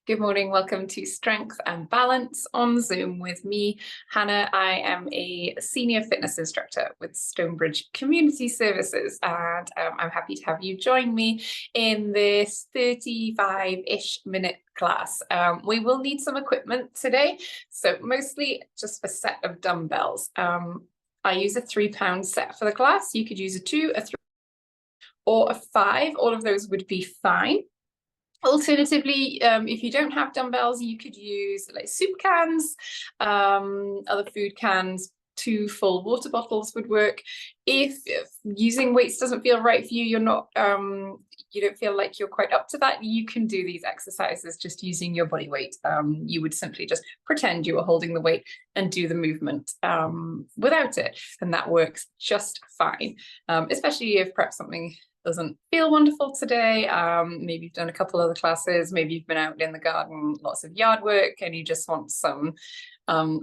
Good morning, welcome to Strength and Balance on Zoom with me, Hannah. I am a senior fitness instructor with Stonebridge Community Services, and I'm happy to have you join me in this 35-ish minute class. We will need some equipment today, so mostly just a set of dumbbells. I use a £3 set for the class. You could use a 2, a 3, or a 5. All of those would be fine. Alternatively, if you don't have dumbbells, you could use like soup cans, other food cans. 2 full water bottles would work. If using weights doesn't feel right for you, you don't feel like you're quite up to that, you can do these exercises just using your body weight. You would simply just pretend you were holding the weight and do the movement without it, and that works just fine, especially if perhaps something doesn't feel wonderful today. Maybe you've done a couple other classes, maybe you've been out in the garden, lots of yard work, and you just want some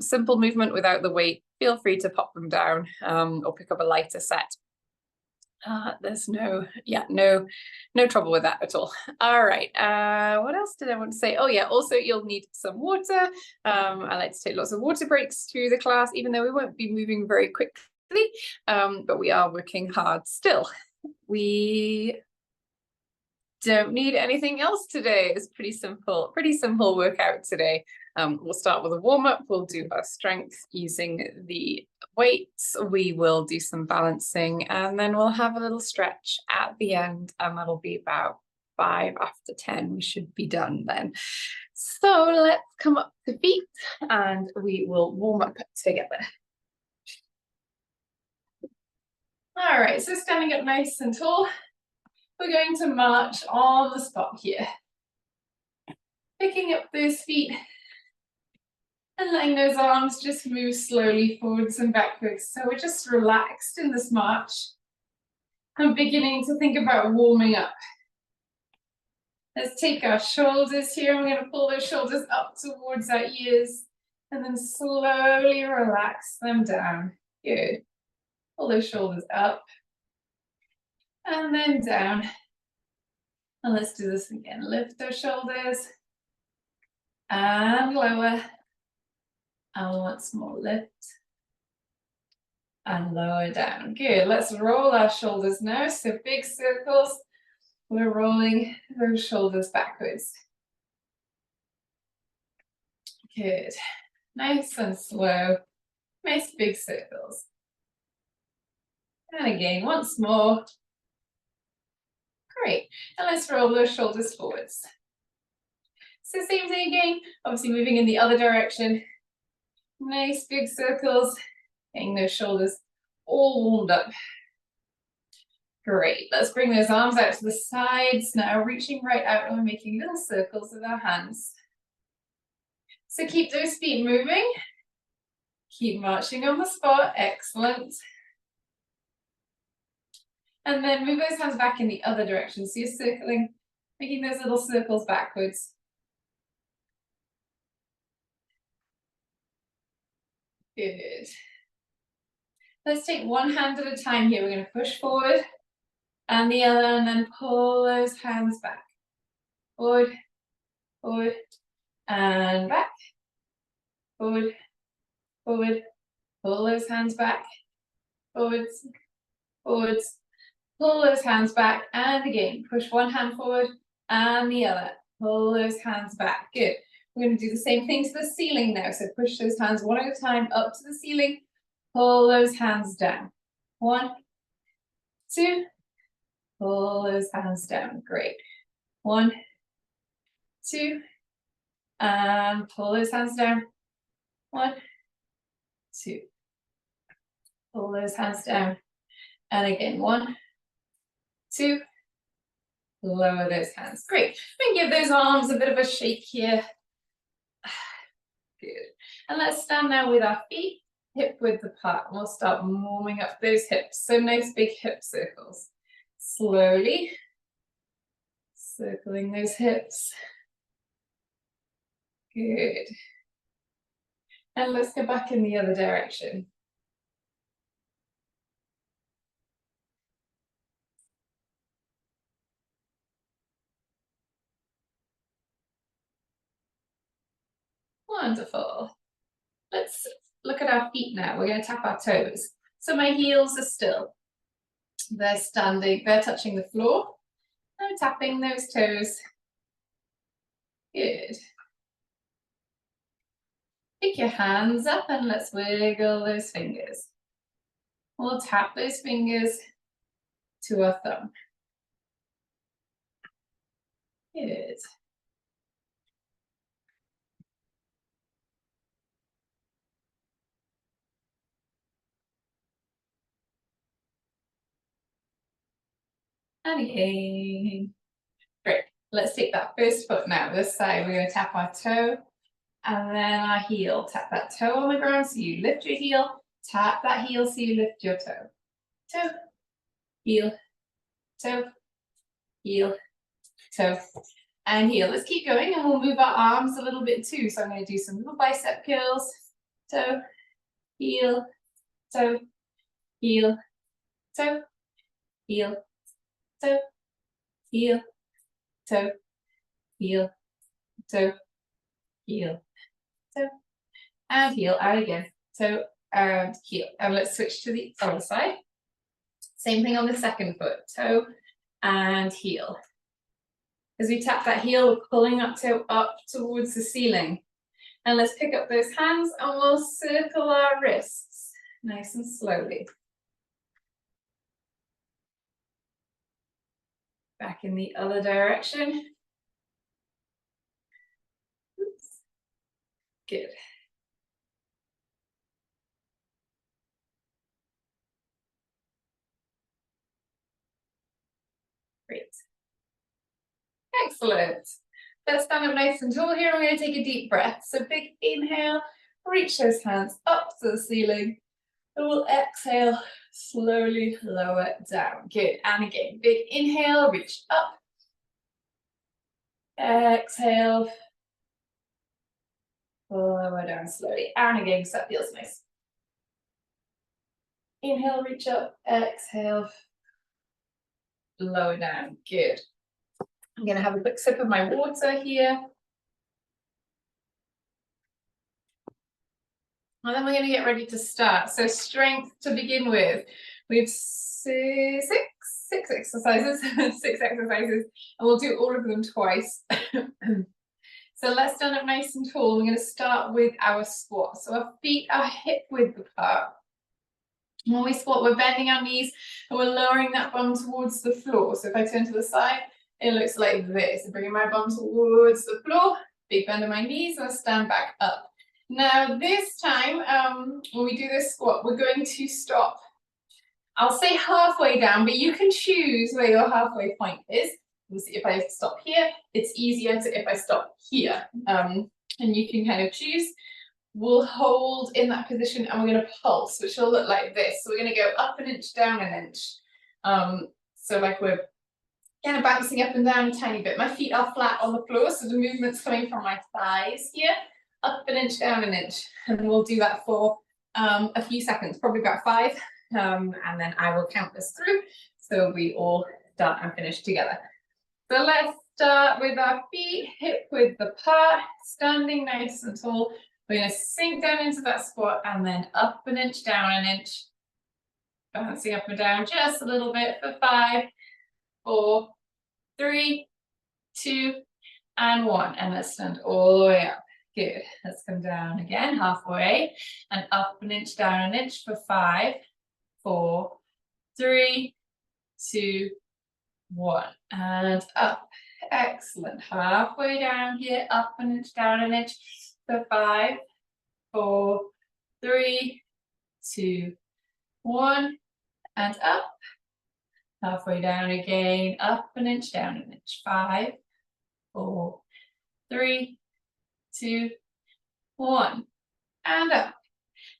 simple movement without the weight. Feel free to pop them down or pick up a lighter set. There's no trouble with that at all. All right, what else did I want to say? Oh yeah, also you'll need some water. I like to take lots of water breaks through the class, even though we won't be moving very quickly, but we are working hard still. We don't need anything else today. It's pretty simple workout today. We'll start with a warm-up. We'll do our strength using the weights. We will do some balancing, and then we'll have a little stretch at the end, and that'll be about 5 after 10. We should be done then. So let's come up to feet and we will warm up together. All right, so standing up nice and tall, we're going to march on the spot here. Picking up those feet and letting those arms just move slowly forwards and backwards. So we're just relaxed in this march. I'm beginning to think about warming up. Let's take our shoulders here. We're going to pull those shoulders up towards our ears and then slowly relax them down. Good. Pull those shoulders up and then down. And let's do this again. Lift those shoulders and lower. And once more, lift and lower down. Good. Let's roll our shoulders now. So big circles. We're rolling those shoulders backwards. Good. Nice and slow. Nice big circles. And again, once more. Great. And let's roll those shoulders forwards. So same thing again, obviously moving in the other direction. Nice big circles, getting those shoulders all warmed up. Great. Let's bring those arms out to the sides now, reaching right out, and we're making little circles with our hands. So keep those feet moving. Keep marching on the spot. Excellent. And then move those hands back in the other direction. So you're circling, making those little circles backwards. Good. Let's take one hand at a time here. We're going to push forward and the other, and then pull those hands back. Forward, forward, and back. Forward, forward, pull those hands back. Forwards, forwards. Pull those hands back, and again, push one hand forward and the other. Pull those hands back. Good. We're going to do the same thing to the ceiling now. So push those hands one at a time up to the ceiling. Pull those hands down. 1, 2. Pull those hands down. Great. 1, 2. And pull those hands down. 1, 2. Pull those hands down. And again, 1, 2, lower those hands. Great. We can give those arms a bit of a shake here. Good. And let's stand now with our feet hip width apart, and we'll start warming up those hips. So nice big hip circles. Slowly circling those hips. Good. And let's go back in the other direction. Wonderful. Let's look at our feet now. We're going to tap our toes. So my heels are still. They're standing, they're touching the floor. I'm tapping those toes. Good. Pick your hands up and let's wiggle those fingers. We'll tap those fingers to our thumb. Good. And again. Great. Let's take that first foot now. This side, we're going to tap our toe and then our heel. Tap that toe on the ground so you lift your heel. Tap that heel so you lift your toe. Toe, heel, toe, heel, toe, and heel. Let's keep going and we'll move our arms a little bit too. So I'm going to do some little bicep curls. Toe, heel, toe, heel, toe, heel, toe, heel, toe, heel, toe, heel, toe, and heel, and again, toe and heel. And let's switch to the other side. Same thing on the second foot, toe and heel. As we tap that heel, we're pulling that toe up towards the ceiling. And let's pick up those hands and we'll circle our wrists nice and slowly. Back in the other direction. Oops. Good. Great. Excellent. Let's stand up nice and tall here. I'm going to take a deep breath. So big inhale, reach those hands up to the ceiling. And we'll exhale, slowly lower down. Good. And again, big inhale, reach up. Exhale. Lower down slowly. And again, because that feels nice. Inhale, reach up. Exhale. Lower down. Good. I'm going to have a quick sip of my water here. And then we're going to get ready to start. So strength to begin with. We have six exercises, and we'll do all of them twice. So let's stand up nice and tall. We're going to start with our squat. So our feet are hip width apart. When we squat, we're bending our knees and we're lowering that bum towards the floor. So if I turn to the side, it looks like this. I'm bringing my bum towards the floor, big bend of my knees, and I stand back up. Now this time, when we do this squat, we're going to stop. I'll say halfway down, but you can choose where your halfway point is. If I stop here, it's easier to if I stop here. And you can kind of choose. We'll hold in that position and we're going to pulse, which will look like this. So we're going to go up an inch, down an inch. So like we're kind of bouncing up and down a tiny bit. My feet are flat on the floor, so the movement's coming from my thighs here. Up an inch, down an inch. And we'll do that for a few seconds, probably about 5. And then I will count this through. So we all start and finish together. So let's start with our feet hip width apart, standing nice and tall. We're going to sink down into that squat and then up an inch, down an inch. Bouncing up and down just a little bit for 5, 4, 3, 2, and 1. And let's stand all the way up. Good. Let's come down again, halfway, and up an inch, down an inch for 5, 4, 3, 2, 1. And up. Excellent. Halfway down here, up an inch, down an inch for 5, 4, 3, 2, 1. And up. Halfway down again, up an inch, down an inch. 5, 4, 3, 2, 1. And up.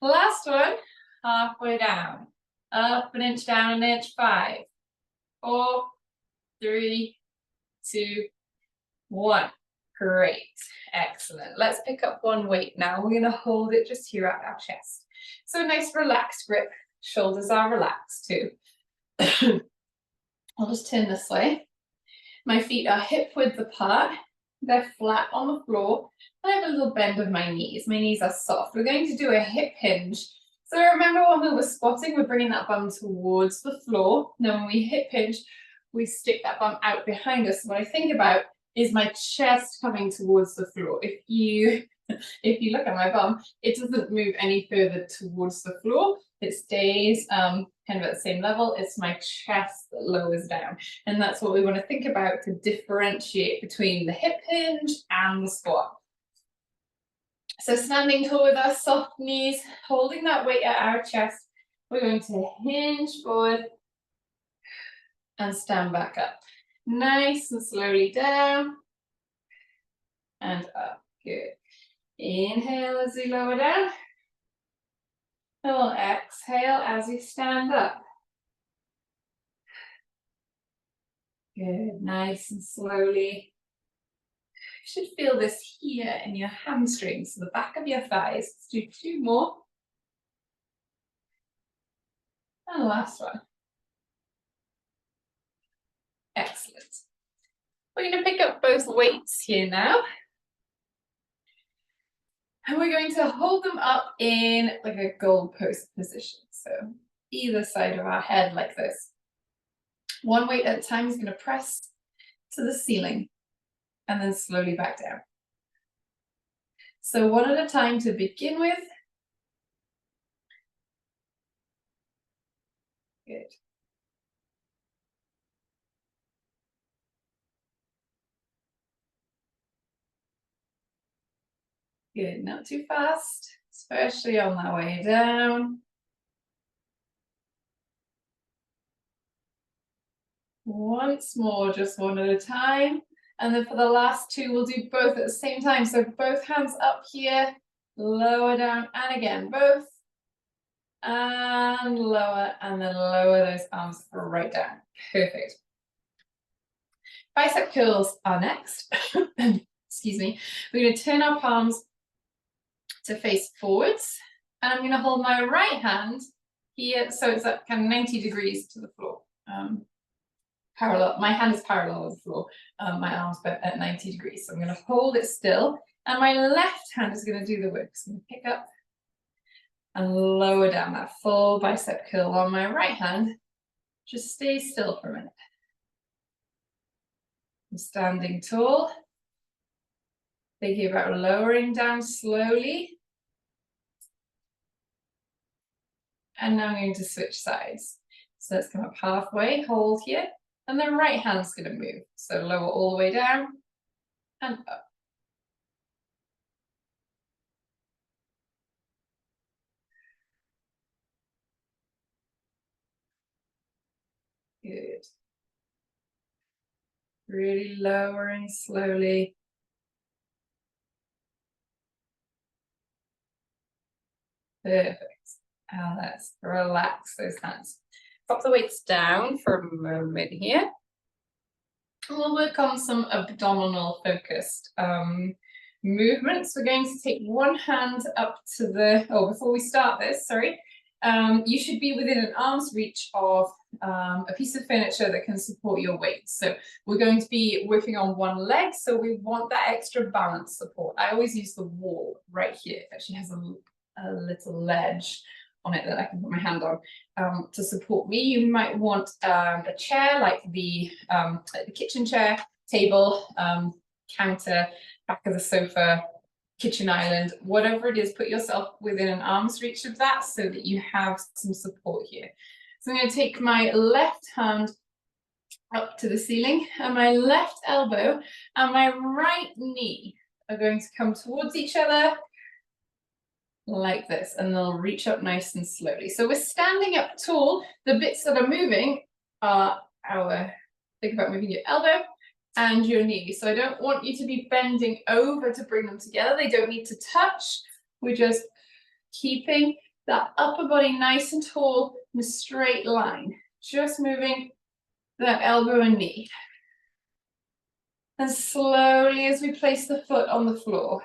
Last one, halfway down. Up an inch, down an inch. 5, 4, 3, 2, 1. Great. Excellent. Let's pick up one weight now. We're going to hold it just here at our chest. So a nice relaxed grip. Shoulders are relaxed too. I'll just turn this way. My feet are hip width apart. They're flat on the floor. I have a little bend of my knees. My knees are soft. We're going to do a hip hinge. So remember when we were squatting, we're bringing that bum towards the floor. Now when we hip hinge, we stick that bum out behind us. What I think about is my chest coming towards the floor. If you look at my bum, it doesn't move any further towards the floor. It stays kind of at the same level. It's my chest that lowers down. And that's what we want to think about to differentiate between the hip hinge and the squat. So standing tall with our soft knees, holding that weight at our chest, we're going to hinge forward and stand back up. Nice and slowly down and up. Good. Inhale as we lower down. And we'll exhale as we stand up. Good. Nice and slowly. You should feel this here in your hamstrings, the back of your thighs. Let's do 2 more. And the last one. Excellent. We're going to pick up both weights here now. And we're going to hold them up in like a goalpost position. So either side of our head like this. One weight at a time is going to press to the ceiling and then slowly back down. So one at a time to begin with. Good. Good, not too fast, especially on that way down. Once more, just one at a time. And then for the last 2, we'll do both at the same time. So both hands up here, lower down, and again, both. And lower, and then lower those arms right down. Perfect. Bicep curls are next. Excuse me. We're going to turn our palms to face forwards. And I'm going to hold my right hand here, so it's at kind of 90 degrees to the floor. Parallel. My hand is parallel with the floor. My arm's bent at 90 degrees. So I'm going to hold it still. And my left hand is going to do the work. So I'm going to pick up and lower down that full bicep curl on my right hand. Just stay still for a minute. I'm standing tall. Thinking about lowering down slowly. And now I'm going to switch sides. So let's come up halfway, hold here. And the right hand's going to move. So lower all the way down and up. Good. Really lowering slowly. Perfect. And let's relax those hands. Drop the weights down for a moment here. We'll work on some abdominal focused movements. We're going to take one hand up to the, before we start this, sorry, you should be within an arm's reach of a piece of furniture that can support your weight. So we're going to be working on one leg, so we want that extra balance support. I always use the wall right here. It actually has a little ledge on it that I can put my hand on to support me. You might want a chair like the kitchen chair, table, counter, back of the sofa, kitchen island, whatever it is, put yourself within an arm's reach of that so that you have some support here. So I'm going to take my left hand up to the ceiling and my left elbow and my right knee are going to come towards each other like this, and they'll reach up nice and slowly. So we're standing up tall. The bits that are moving are think about moving your elbow and your knee. So I don't want you to be bending over to bring them together. They don't need to touch. We're just keeping that upper body nice and tall in a straight line. Just moving that elbow and knee. And slowly as we place the foot on the floor.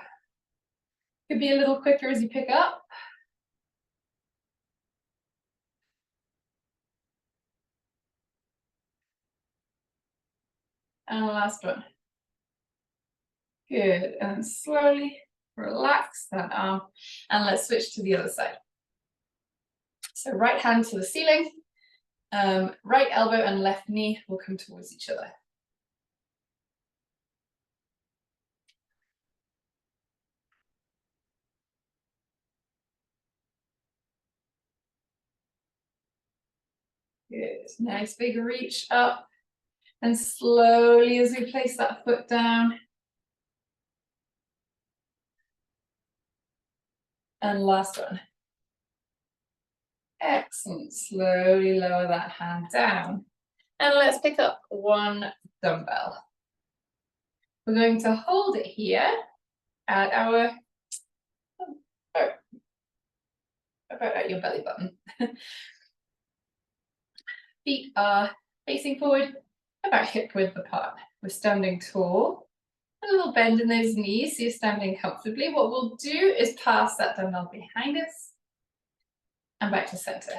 Could be a little quicker as you pick up. And the last one. Good, and slowly relax that arm, and let's switch to the other side. So right hand to the ceiling, right elbow and left knee will come towards each other. Good, nice big reach up, and slowly as we place that foot down. And last one. Excellent, slowly lower that hand down. And let's pick up one dumbbell. We're going to hold it here at our, about at your belly button. Feet are facing forward, about hip width apart. We're standing tall. A little bend in those knees, so you're standing comfortably. What we'll do is pass that dumbbell behind us and back to center.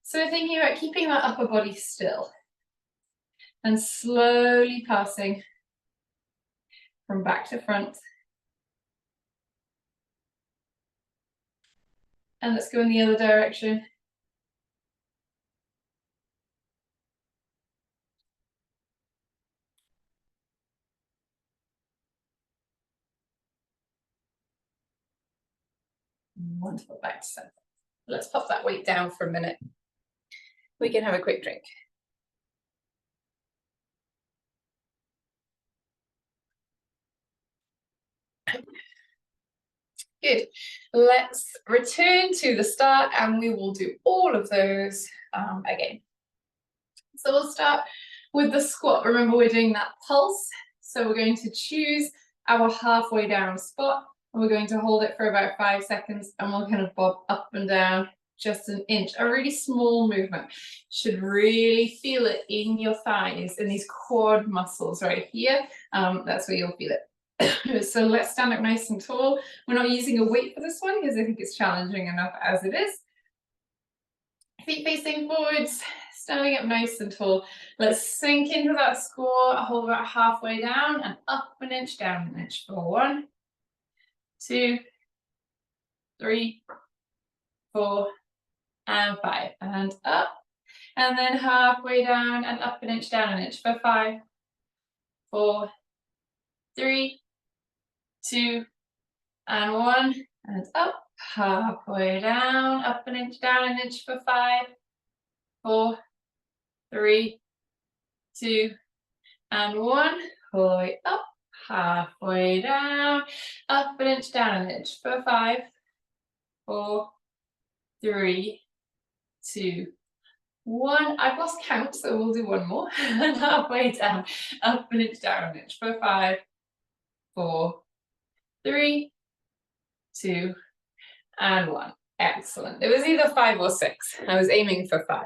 So we're thinking about keeping that upper body still and slowly passing from back to front. And let's go in the other direction. Wonderful, back to center. Let's pop that weight down for a minute. We can have a quick drink. Good. Let's return to the start and we will do all of those again. So we'll start with the squat. Remember, we're doing that pulse. So we're going to choose our halfway down spot and we're going to hold it for about 5 seconds and we'll kind of bob up and down just an inch. A really small movement. Should really feel it in your thighs, in these quad muscles right here. That's where you'll feel it. So let's stand up nice and tall. We're not using a weight for this one because I think it's challenging enough as it is. Feet facing forwards, standing up nice and tall. Let's sink into that squat, hold about halfway down and up an inch, down an inch for 1, 2, 3, 4, and 5. And up. And then halfway down and up an inch, down an inch for 5, 4, 3, 2, and 1. And up. Halfway down, up an inch, down an inch for 5, 4, 3, 2, and 1. All the way up, halfway down, up an inch, down an inch for 5, 4, 3, 2, 1. I've lost count, so we'll do one more. And halfway down, up an inch, down an inch for 5, 4, 3, 2, and 1. Excellent. It was either 5 or 6. I was aiming for 5.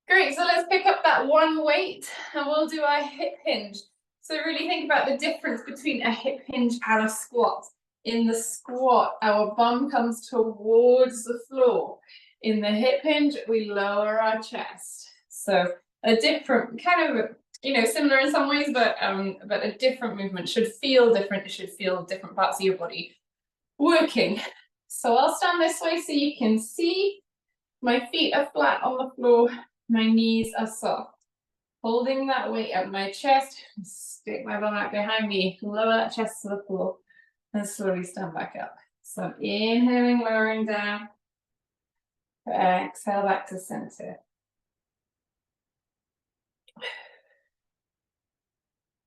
Great, so let's pick up that one weight and we'll do our hip hinge. So really think about the difference between a hip hinge and a squat. In the squat, our bum comes towards the floor. In the hip hinge, we lower our chest. So a different, kind of, similar in some ways, but a different movement. Should feel different. It should feel different parts of your body working. So I'll stand this way so you can see. My feet are flat on the floor. My knees are soft. Holding that weight up my chest, stick my bum out behind me, lower that chest to the floor, and slowly stand back up. So inhaling, lowering down. Exhale back to center.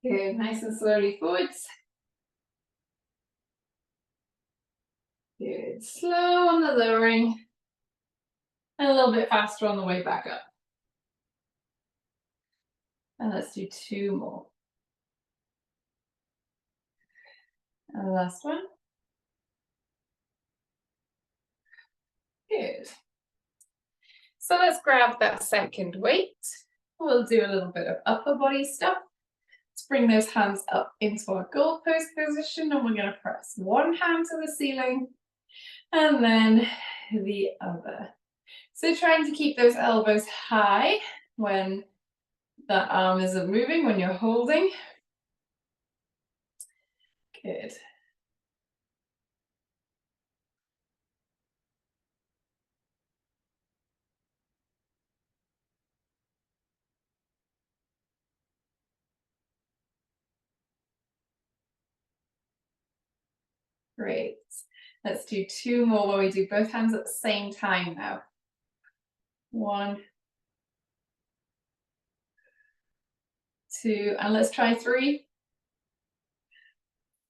Good, nice and slowly forwards. Good, slow on the lowering, and a little bit faster on the way back up. And let's do 2 more. And the last one. Good. So let's grab that second weight. We'll do a little bit of upper body stuff. Let's bring those hands up into our goalpost position and we're going to press one hand to the ceiling and then the other. So trying to keep those elbows high when That arm isn't moving when you're holding. Good. Great. Let's do 2 more where we do both hands at the same time now. 1, 2, and let's try 3.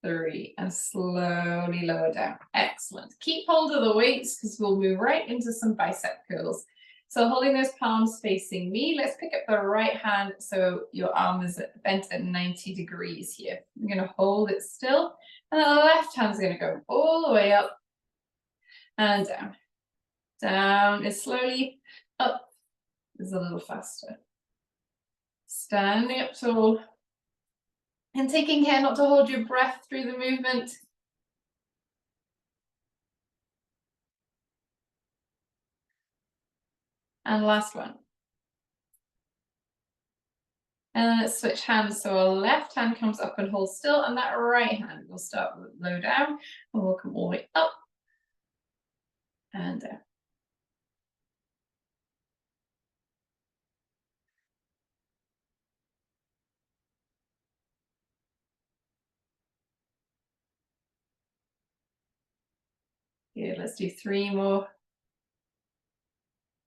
3, and slowly lower down. Excellent. Keep hold of the weights because we'll move right into some bicep curls. So holding those palms facing me, let's pick up the right hand so your arm is bent at 90 degrees here. I'm going to hold it still, and the left hand's going to go all the way up and down. Down is slowly, up is a little faster. Standing up tall and taking care not to hold your breath through the movement. And last one. And then let's switch hands. So our left hand comes up and holds still, and that right hand will start with low down, and we'll come all the way up and down. Good, let's do 3 more.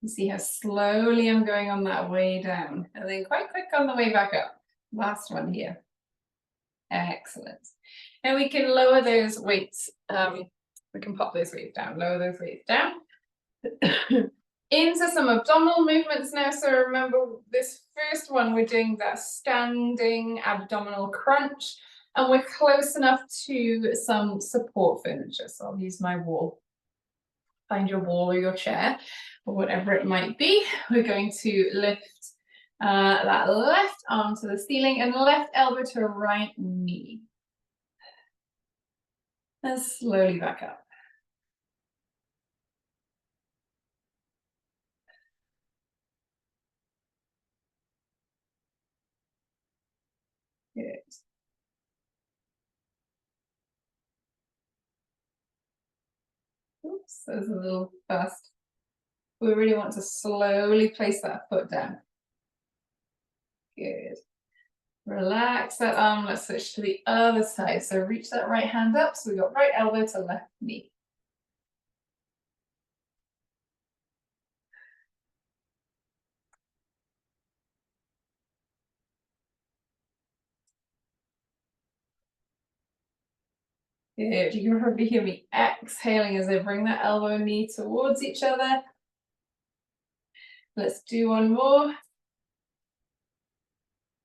You see how slowly I'm going on that way down, and then quite quick on the way back up. Last one here. Excellent. And we can lower those weights. We can pop those weights down, lower those weights down. Into some abdominal movements now. So remember this first one, we're doing that standing abdominal crunch, and we're close enough to some support furniture. So I'll use my wall. Find your wall or your chair or whatever it might be. We're going to lift that left arm to the ceiling and left elbow to right knee. And slowly back up. Good. Oops, that was a little fast. We really want to slowly place that foot down. Good. Relax that arm. Let's switch to the other side. So reach that right hand up. So we got right elbow to left knee. Good. You can probably hear me exhaling as I bring that elbow and knee towards each other. Let's do 1 more.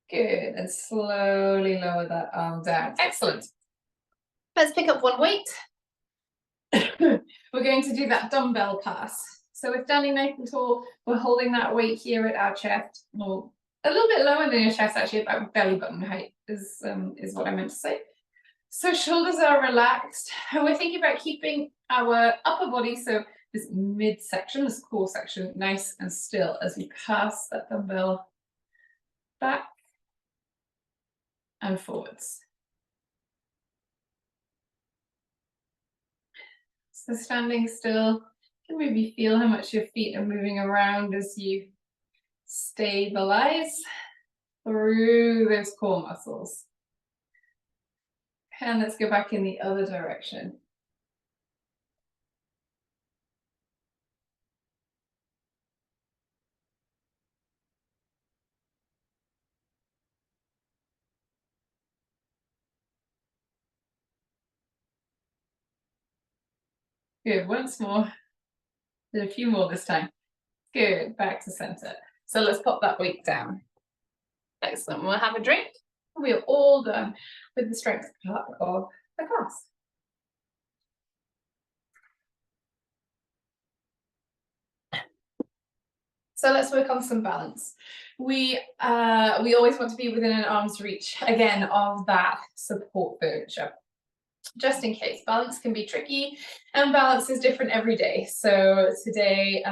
Good. And slowly lower that arm down. Excellent. Let's pick up 1 weight. We're going to do that dumbbell pass. So we're standing nice and tall. We're holding that weight here at our chest, or a little bit lower than your chest, actually, about belly button height is what I meant to say. So shoulders are relaxed, and we're thinking about keeping our upper body, so this midsection, this core section, nice and still as we pass that dumbbell back and forwards. So standing still, you can maybe feel how much your feet are moving around as you stabilize through those core muscles. And let's go back in the other direction. Good, once more. Did a few more this time. Good, back to center. So let's pop that weight down. Excellent, we'll have a drink. We're all done with the strength part of the class. So let's work on some balance. We always want to be within an arm's reach, again, of that support furniture. Just in case, balance can be tricky and balance is different every day. So today,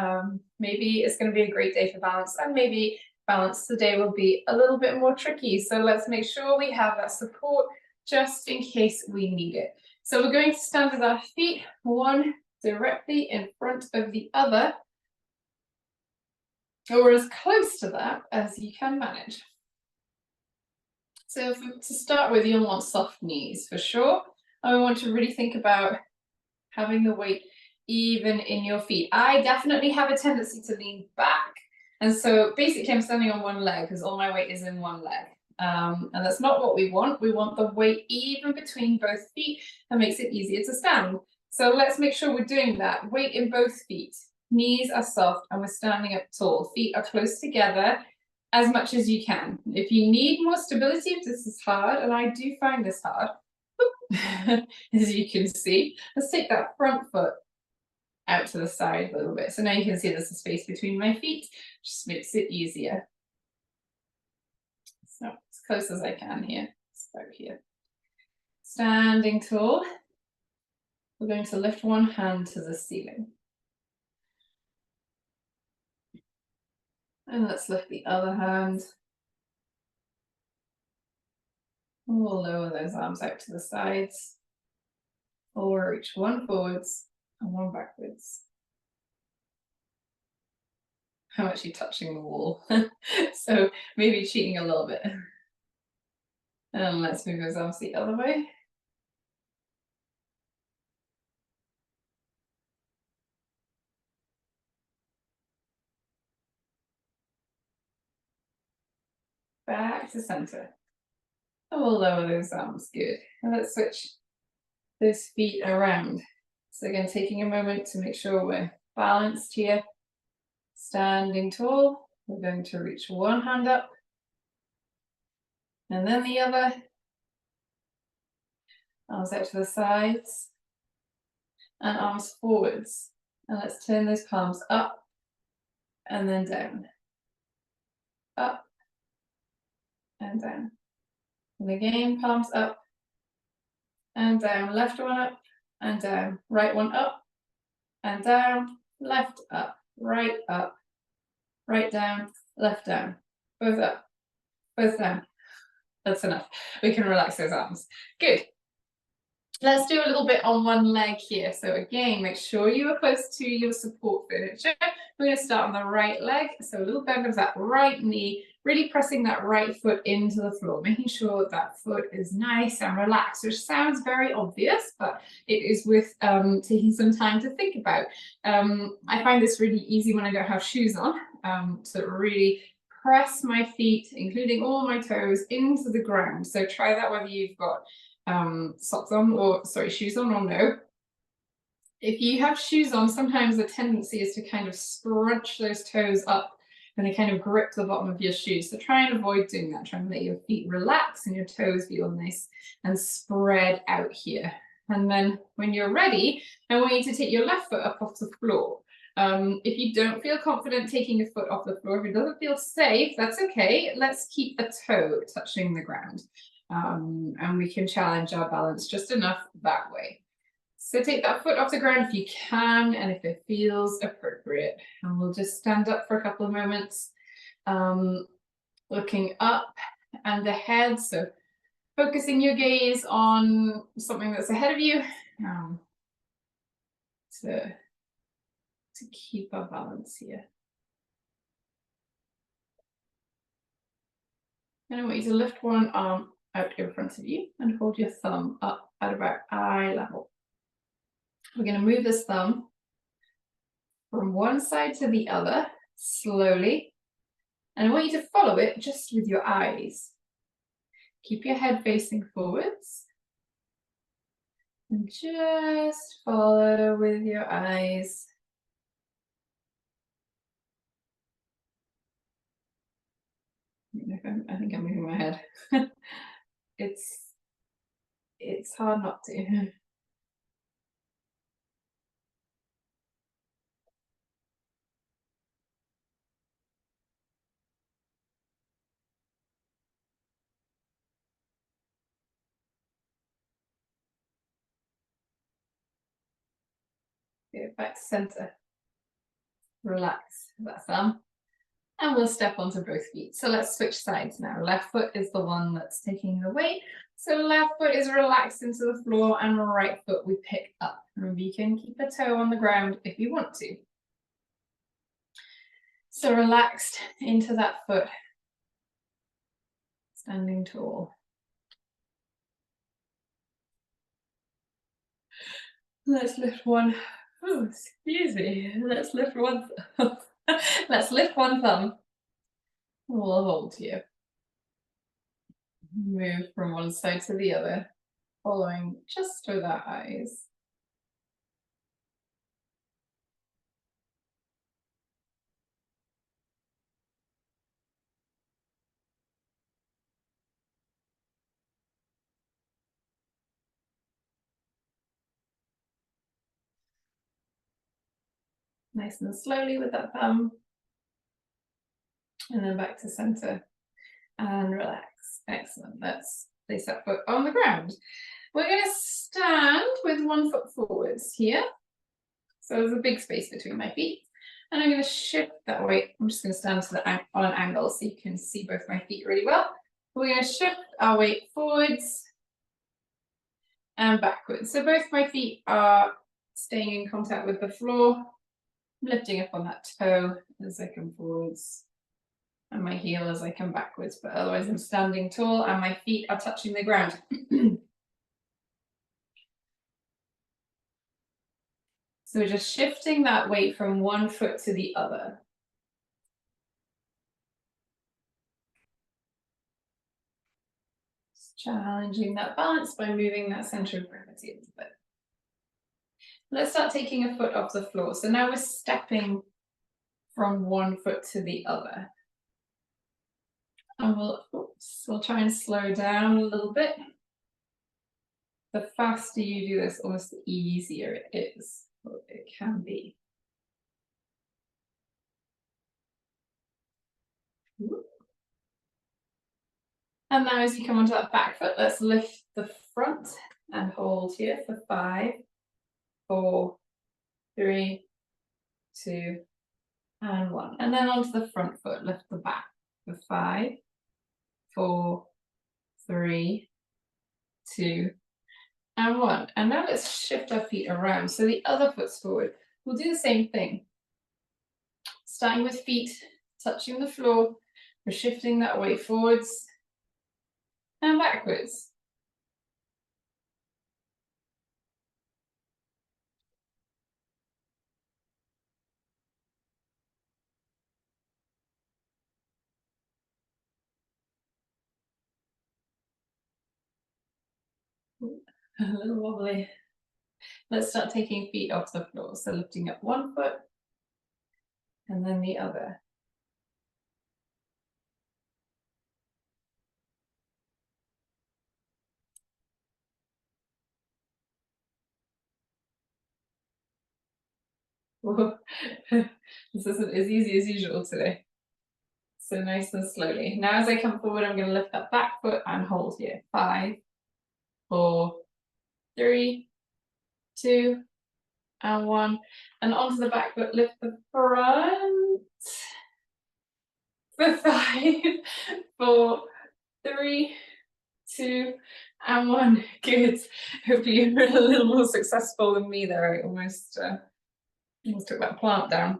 maybe it's going to be a great day for balance, and maybe balance today will be a little bit more tricky. So let's make sure we have that support just in case we need it. So we're going to stand with our feet, one directly in front of the other, or as close to that as you can manage. So to start with, you'll want soft knees for sure. And we want to really think about having the weight even in your feet. I definitely have a tendency to lean back. And so basically I'm standing on one leg because all my weight is in one leg. And that's not what we want. We want the weight even between both feet. That makes it easier to stand. So let's make sure we're doing that. Weight in both feet. Knees are soft and we're standing up tall. Feet are close together as much as you can. If you need more stability, if this is hard, and I do find this hard, as you can see, let's take that front foot out to the side a little bit. So now you can see there's a space between my feet, just makes it easier. So as close as I can here, start here. Standing tall, we're going to lift one hand to the ceiling. And let's lift the other hand. We'll lower those arms out to the sides. Or reach one forwards and one backwards. I'm actually touching the wall, so maybe cheating a little bit. And let's move those arms the other way. Back to center. And we'll lower those arms, good. And let's switch those feet around. So again, taking a moment to make sure we're balanced here. Standing tall, we're going to reach one hand up. And then the other. Arms out to the sides. And arms forwards. And let's turn those palms up and then down. Up and down. And again, palms up and down. Left one up and down. Right one up and down. Left up, right down, left down. Both up, both down. That's enough. We can relax those arms. Good. Let's do a little bit on one leg here. So again, make sure you are close to your support furniture. We're going to start on the right leg. So a little bend of that right knee, really pressing that right foot into the floor, making sure that foot is nice and relaxed, which sounds very obvious, but it is worth taking some time to think about. I find this really easy when I don't have shoes on, to really press my feet, including all my toes, into the ground. So try that whether you've got socks on or, sorry, shoes on or no. If you have shoes on, sometimes the tendency is to kind of scrunch those toes up and they kind of grip the bottom of your shoes. So try and avoid doing that. Try and let your feet relax and your toes feel nice and spread out here. And then when you're ready, I want you to take your left foot up off the floor. If you don't feel confident taking your foot off the floor, if it doesn't feel safe, that's okay. Let's keep a toe touching the ground. And we can challenge our balance just enough that way. So take that foot off the ground if you can and if it feels appropriate. And we'll just stand up for a couple of moments, looking up and ahead. So focusing your gaze on something that's ahead of you, to keep our balance here. And I want you to lift one arm out in front of you and hold your thumb up at about eye level. We're going to move this thumb from one side to the other slowly, and I want you to follow it just with your eyes. Keep your head facing forwards and just follow with your eyes. I think I'm moving my head. It's hard not to. Go back to center. Relax that thumb. And we'll step onto both feet. So let's switch sides now. Left foot is the one that's taking the weight. So left foot is relaxed into the floor and right foot we pick up. And we can keep a toe on the ground if you want to. So relaxed into that foot. Standing tall. Let's lift one. Oh, excuse me. Let's lift one. Let's lift one thumb. We'll hold here. Move from one side to the other, following just with our eyes. Nice and slowly with that thumb. And then back to center and relax. Excellent. Let's place that foot on the ground. We're going to stand with one foot forwards here. So there's a big space between my feet. And I'm going to shift that weight. I'm just going to stand on an angle so you can see both my feet really well. We're going to shift our weight forwards and backwards. So both my feet are staying in contact with the floor. I'm lifting up on that toe as I come forwards and my heel as I come backwards, but otherwise I'm standing tall and my feet are touching the ground. So we're just shifting that weight from one foot to the other. Just challenging that balance by moving that center of gravity a little bit. Let's start taking a foot off the floor. So now we're stepping from one foot to the other. And we'll try and slow down a little bit. The faster you do this, almost the easier it is, or it can be. And now as you come onto that back foot, let's lift the front and hold here for 5, 4, 3, 2, and 1. And then onto the front foot, lift the back for 5, 4, 3, 2, and 1. And now let's shift our feet around. So the other foot's forward. We'll do the same thing. Starting with feet touching the floor, we're shifting that weight forwards and backwards. A little wobbly. Let's start taking feet off the floor. So lifting up one foot and then the other. This isn't as easy as usual today. So nice and slowly. Now as I come forward, I'm going to lift that back foot and hold here. 5, 4, 3, 2, and 1. And onto the back foot, lift the front. For 5, 4, 3, 2, and 1. Good. Hopefully you're a little more successful than me there. I almost took that plant down.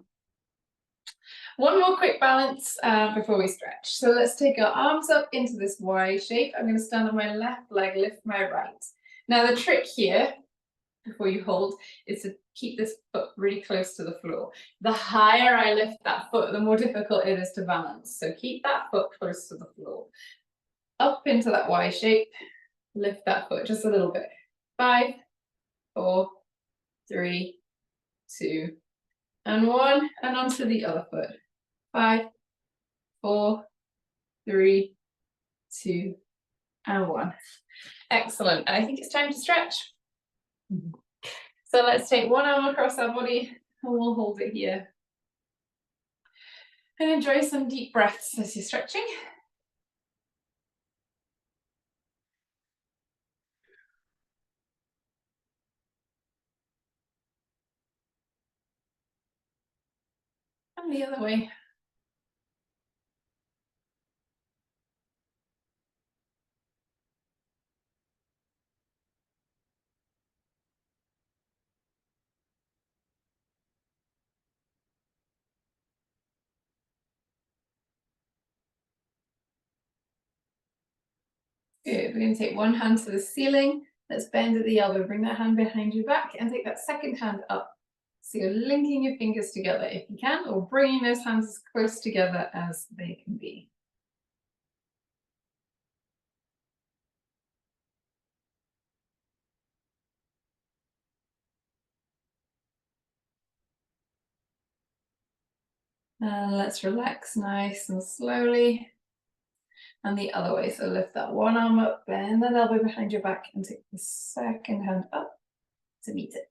One more quick balance before we stretch. So let's take our arms up into this Y shape. I'm going to stand on my left leg, lift my right. Now the trick here, before you hold, is to keep this foot really close to the floor. The higher I lift that foot, the more difficult it is to balance. So keep that foot close to the floor. Up into that Y shape, lift that foot just a little bit. 5, 4, 3, 2, and 1. And onto the other foot. 5, 4, 3, 2, and 1. Excellent. I think it's time to stretch. So let's take one arm across our body and we'll hold it here. And enjoy some deep breaths as you're stretching. And the other way. Good. We're going to take one hand to the ceiling. Let's bend at the elbow. Bring that hand behind your back and take that second hand up. So you're linking your fingers together if you can, or bringing those hands as close together as they can be. And let's relax nice and slowly. And the other way, so lift that one arm up, bend that elbow behind your back, and take the second hand up to meet it.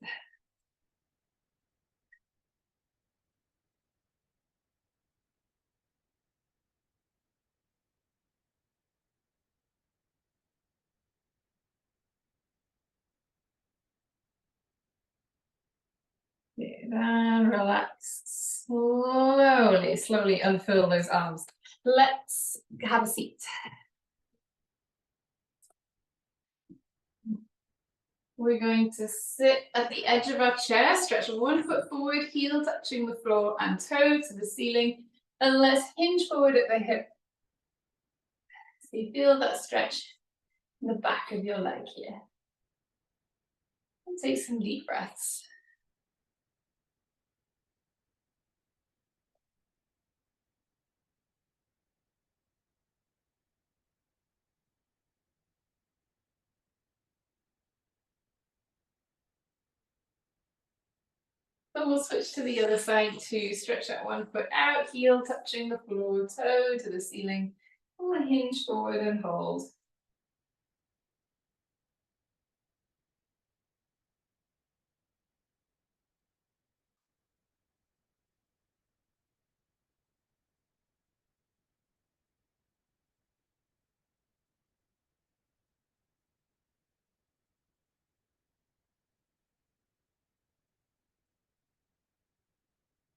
Good, and relax. Slowly, slowly unfurl those arms. Let's have a seat. We're going to sit at the edge of our chair, stretch one foot forward, heel touching the floor and toe to the ceiling. And let's hinge forward at the hip. So you feel that stretch in the back of your leg here. And take some deep breaths. Then we'll switch to the other side to stretch that one foot out, heel touching the floor, toe to the ceiling. And hinge forward and hold.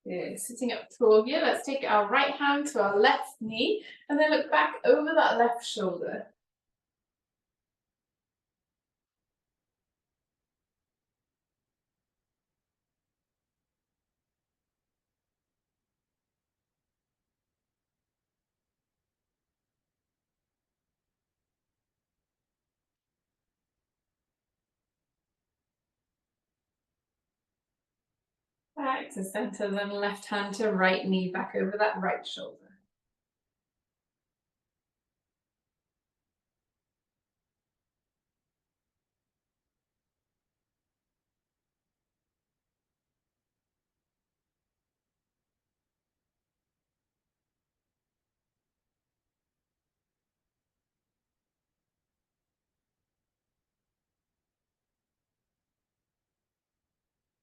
Good. Sitting up tall here, let's take our right hand to our left knee and then look back over that left shoulder. Back to center, then left hand to right knee, back over that right shoulder.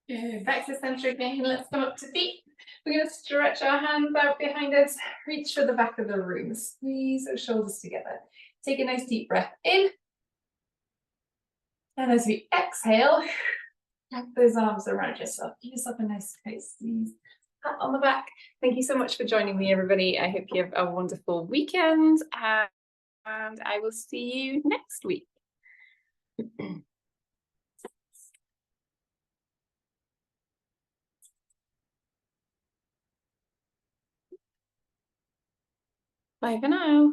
Good. Back to center again. Let's come up to feet. We're going to stretch our hands out behind us, reach for the back of the room, squeeze those shoulders together. Take a nice deep breath in. And as we exhale, wrap those arms around yourself. Give yourself a nice tight squeeze. Pat on the back. Thank you so much for joining me, everybody. I hope you have a wonderful weekend, and I will see you next week. Bye for now.